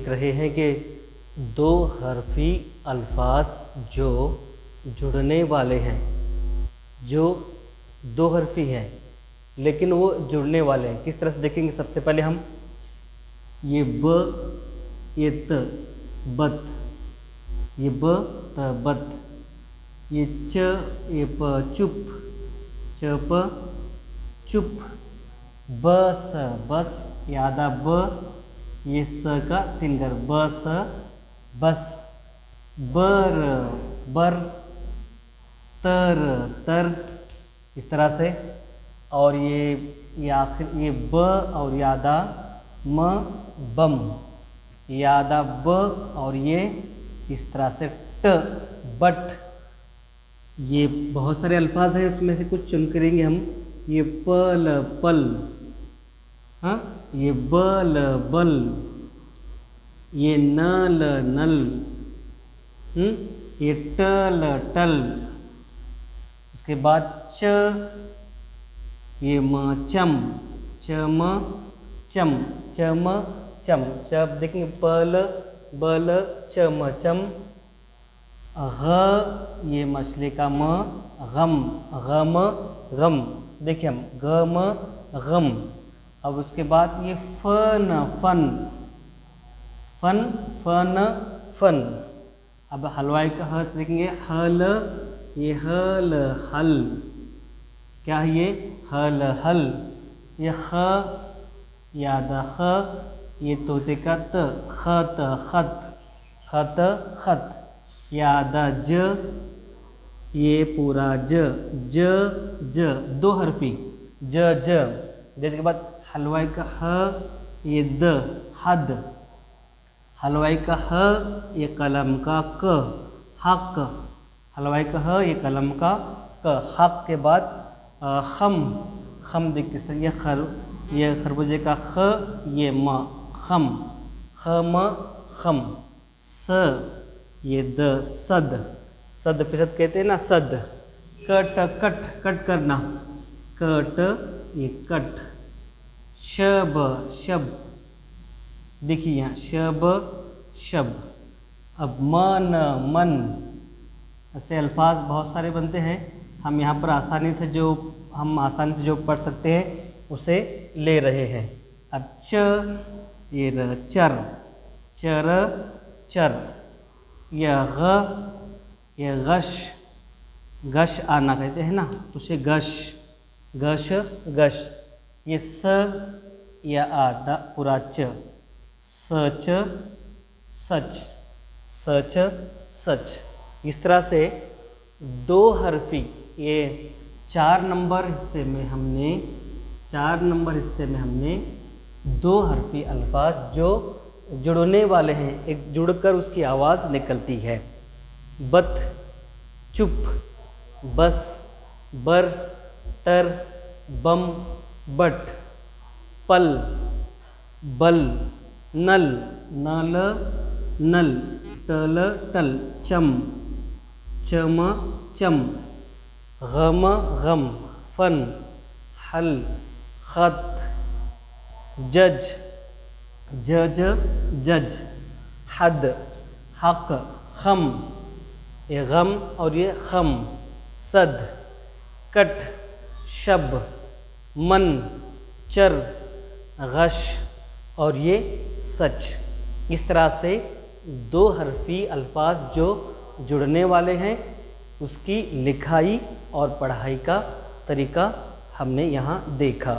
रहे हैं कि दो हरफी अल्फाज जो जुड़ने वाले हैं, जो दो हरफी हैं लेकिन वो जुड़ने वाले हैं। किस तरह से देखेंगे? सबसे पहले हम ये ब, ये त, बत, ये ब त बत, ये च, ये प, चुप, च प चुप, बस बस, यादा ब, ये स का 3 घर, बस बस, बर बर, तर तर, इस तरह से। और ये आखिर ये ब और यादा म, बम, यादा ब और ये इस तरह से ट, बट। ये बहुत सारे अल्फाज हैं, उसमें से कुछ चुन करेंगे हम। ये पल पल, हाँ, ये बल बल, ये नल नल, ये टल टल, उसके बाद च, ये म चम, चम चम, चम चम, चब देखेंगे पल बल चम चम। घ, ये मछली का म, गम, गम गम, देखिए हम गम गम। अब उसके बाद ये fun fun, fun fun fun. अब हलवाई का ह से देखेंगे हल, ये हल हल, क्या है ये? हल हल। ये ख, यादा ख, ये तोते का त, खत खत, खत खत, यादा ज, ये पूरा ज, ज ज, दो हरफी ज ज। जैसे के बाद हलवाई का ह, ये द, हद, हलवाई का ह, ये कलम का क, हक, हलवाई का ह, ये कलम का क, हक के बाद खम, खम देख किस तरह, ये खरबूजे का ख, ये म, खम, खम खम। स, ये द, सद, सद फिसद कहते हैं ना, सद। कट कट, कट करना, कट, ये कट। शब शब, देखिए यहाँ शब शब। अब मन मन, ऐसे अल्फाज बहुत सारे बनते हैं। हम यहाँ पर आसानी से जो पढ़ सकते हैं उसे ले रहे हैं। अब च, ये र, चर, चर चर। यह ग, ये गश, गश आना कहते हैं ना, उसे गश, गश गश। ये स, या आधा पूरा च, सच सच, सच सच। इस तरह से दो हरफी, ये 4 नंबर हिस्से में हमने दो हरफी अल्फाज जो जुड़ने वाले हैं, एक जुड़कर उसकी आवाज़ निकलती है। बत, चुप, बस, बर, तर, बम, बट, पल, बल, नल, नल, नल, टल, टल, चम, चम, चम, गम, गम, फन, हल, खत, जज, जज, जज, हद, हक, खम, ये गम और ये खम, सद, कट, शब, मन, चर, गश और ये सच। इस तरह से दो हरफी अल्फाज जो जुड़ने वाले हैं उसकी लिखाई और पढ़ाई का तरीका हमने यहाँ देखा।